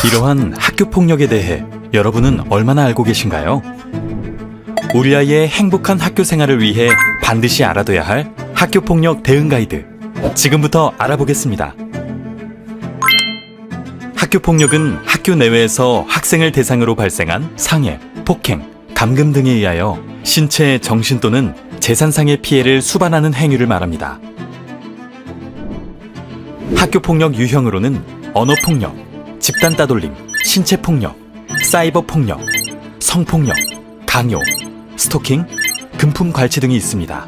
이러한 학교폭력에 대해 여러분은 얼마나 알고 계신가요? 우리 아이의 행복한 학교 생활을 위해 반드시 알아둬야 할 학교폭력 대응 가이드, 지금부터 알아보겠습니다. 학교폭력은 학교 내외에서 학생을 대상으로 발생한 상해, 폭행, 감금 등에 의하여 신체, 정신 또는 재산상의 피해를 수반하는 행위를 말합니다. 학교폭력 유형으로는 언어폭력, 집단 따돌림, 신체폭력, 사이버폭력, 성폭력, 강요, 스토킹, 금품 갈취 등이 있습니다.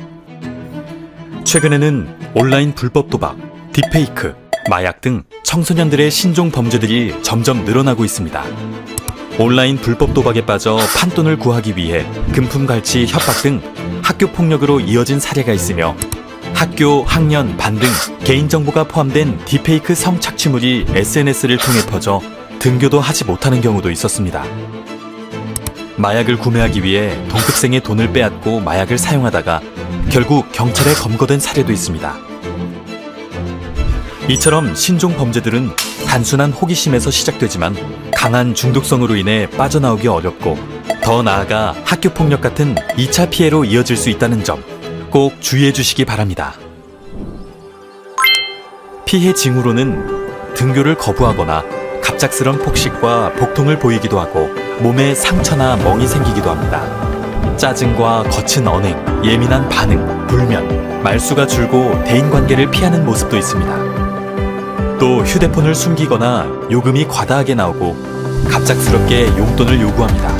최근에는 온라인 불법 도박, 딥페이크, 마약 등 청소년들의 신종 범죄들이 점점 늘어나고 있습니다. 온라인 불법 도박에 빠져 판돈을 구하기 위해 금품 갈취, 협박 등 학교 폭력으로 이어진 사례가 있으며 학교, 학년, 반 등 개인정보가 포함된 딥페이크 성착취물이 SNS를 통해 퍼져 등교도 하지 못하는 경우도 있었습니다. 마약을 구매하기 위해 동급생의 돈을 빼앗고 마약을 사용하다가 결국 경찰에 검거된 사례도 있습니다. 이처럼 신종 범죄들은 단순한 호기심에서 시작되지만 강한 중독성으로 인해 빠져나오기 어렵고 더 나아가 학교폭력 같은 2차 피해로 이어질 수 있다는 점 꼭 주의해 주시기 바랍니다. 피해 징후로는 등교를 거부하거나 갑작스런 폭식과 복통을 보이기도 하고 몸에 상처나 멍이 생기기도 합니다. 짜증과 거친 언행, 예민한 반응, 불면, 말수가 줄고 대인관계를 피하는 모습도 있습니다. 또 휴대폰을 숨기거나 요금이 과다하게 나오고 갑작스럽게 용돈을 요구합니다.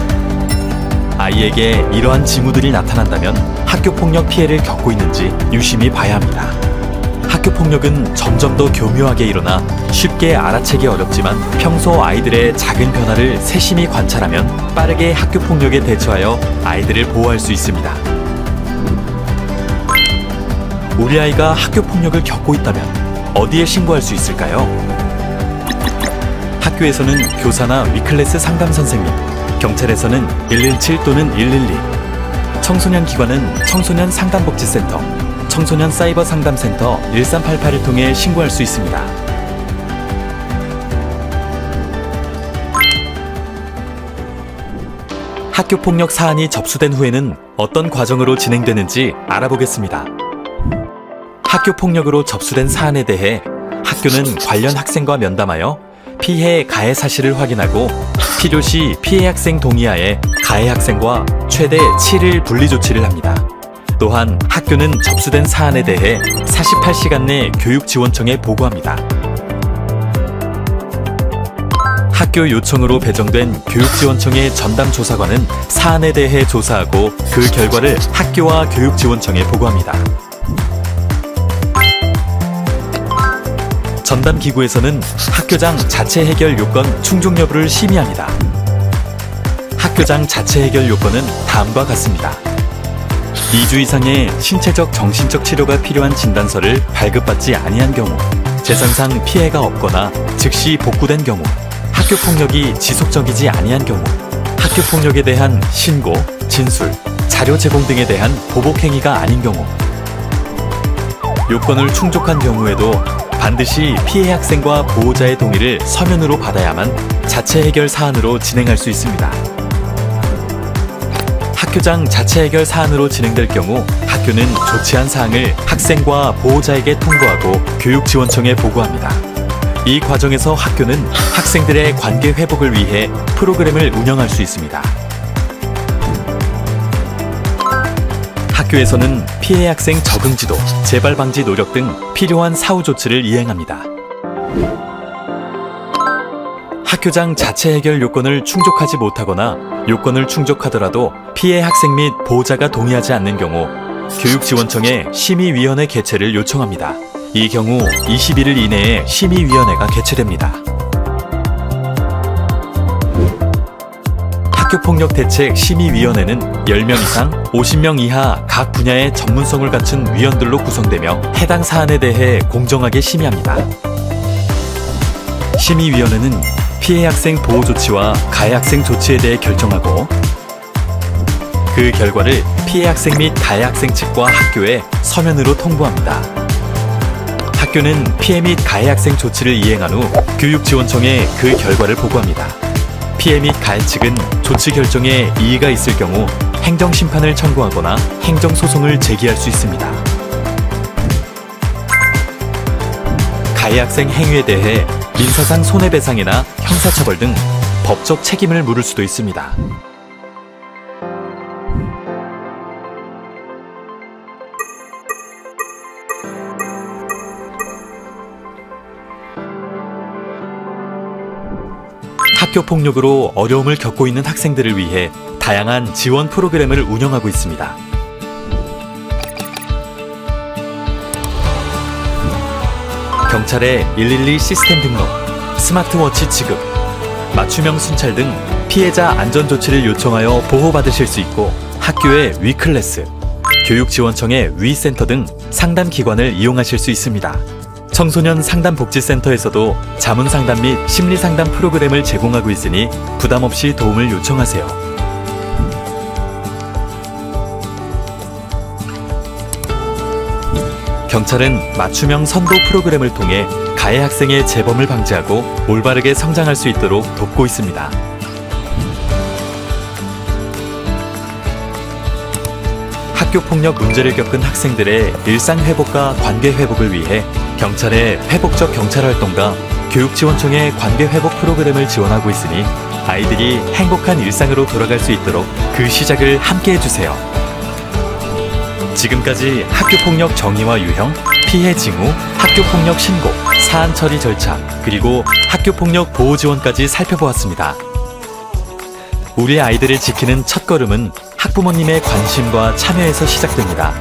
아이에게 이러한 징후들이 나타난다면 학교폭력 피해를 겪고 있는지 유심히 봐야 합니다. 학교폭력은 점점 더 교묘하게 일어나 쉽게 알아채기 어렵지만 평소 아이들의 작은 변화를 세심히 관찰하면 빠르게 학교폭력에 대처하여 아이들을 보호할 수 있습니다. 우리 아이가 학교폭력을 겪고 있다면 어디에 신고할 수 있을까요? 학교에서는 교사나 위클래스 상담 선생님, 경찰에서는 117 또는 112, 청소년 기관은 청소년 상담복지센터, 청소년 사이버 상담센터 1388을 통해 신고할 수 있습니다. 학교폭력 사안이 접수된 후에는 어떤 과정으로 진행되는지 알아보겠습니다. 학교폭력으로 접수된 사안에 대해 학교는 관련 학생과 면담하여 피해 가해 사실을 확인하고 필요시 피해 학생 동의하에 가해 학생과 최대 7일 분리 조치를 합니다. 또한 학교는 접수된 사안에 대해 48시간 내 교육지원청에 보고합니다. 학교 요청으로 배정된 교육지원청의 전담조사관은 사안에 대해 조사하고 그 결과를 학교와 교육지원청에 보고합니다. 전담기구에서는 학교장 자체 해결 요건 충족 여부를 심의합니다. 학교장 자체 해결 요건은 다음과 같습니다. 2주 이상의 신체적, 정신적 치료가 필요한 진단서를 발급받지 아니한 경우, 재산상 피해가 없거나 즉시 복구된 경우, 학교폭력이 지속적이지 아니한 경우, 학교폭력에 대한 신고, 진술, 자료 제공 등에 대한 보복행위가 아닌 경우, 요건을 충족한 경우에도 반드시 피해 학생과 보호자의 동의를 서면으로 받아야만 자체 해결 사안으로 진행할 수 있습니다. 학교장 자체 해결 사안으로 진행될 경우 학교는 조치한 사항을 학생과 보호자에게 통보하고 교육지원청에 보고합니다. 이 과정에서 학교는 학생들의 관계 회복을 위해 프로그램을 운영할 수 있습니다. 학교에서는 피해 학생 적응 지도, 재발 방지 노력 등 필요한 사후 조치를 이행합니다. 학교장 자체 해결 요건을 충족하지 못하거나 요건을 충족하더라도 피해 학생 및 보호자가 동의하지 않는 경우 교육지원청에 심의위원회 개최를 요청합니다. 이 경우 21일 이내에 심의위원회가 개최됩니다. 학교폭력 대책 심의위원회는 10명 이상, 50명 이하 각 분야의 전문성을 갖춘 위원들로 구성되며 해당 사안에 대해 공정하게 심의합니다. 심의위원회는 피해 학생 보호 조치와 가해 학생 조치에 대해 결정하고 그 결과를 피해 학생 및 가해 학생 측과 학교에 서면으로 통보합니다. 학교는 피해 및 가해 학생 조치를 이행한 후 교육지원청에 그 결과를 보고합니다. 피해 및 가해 측은 조치 결정에 이의가 있을 경우 행정심판을 청구하거나 행정소송을 제기할 수 있습니다. 가해 학생 행위에 대해 민사상 손해배상이나 형사처벌 등 법적 책임을 물을 수도 있습니다. 학교 폭력으로 어려움을 겪고 있는 학생들을 위해 다양한 지원 프로그램을 운영하고 있습니다. 경찰의 112 시스템 등록, 스마트워치 지급, 맞춤형 순찰 등 피해자 안전 조치를 요청하여 보호받으실 수 있고, 학교의 위클래스, 교육지원청의 위센터 등 상담 기관을 이용하실 수 있습니다. 청소년 상담복지센터에서도 자문상담 및 심리상담 프로그램을 제공하고 있으니 부담 없이 도움을 요청하세요. 경찰은 맞춤형 선도 프로그램을 통해 가해 학생의 재범을 방지하고 올바르게 성장할 수 있도록 돕고 있습니다. 학교폭력 문제를 겪은 학생들의 일상회복과 관계회복을 위해 경찰의 회복적 경찰활동과 교육지원청의 관계회복 프로그램을 지원하고 있으니 아이들이 행복한 일상으로 돌아갈 수 있도록 그 시작을 함께 해주세요. 지금까지 학교폭력 정의와 유형, 피해 징후, 학교폭력 신고, 사안 처리 절차, 그리고 학교폭력 보호 지원까지 살펴보았습니다. 우리 아이들을 지키는 첫걸음은 학부모님의 관심과 참여에서 시작됩니다.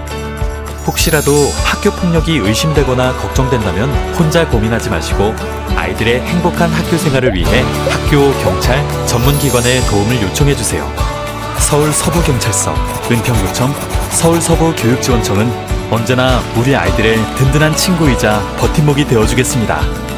혹시라도 학교폭력이 의심되거나 걱정된다면 혼자 고민하지 마시고 아이들의 행복한 학교 생활을 위해 학교, 경찰, 전문기관에 도움을 요청해주세요. 서울서부경찰서, 은평구청, 서울서부교육지원청은 언제나 우리 아이들의 든든한 친구이자 버팀목이 되어주겠습니다.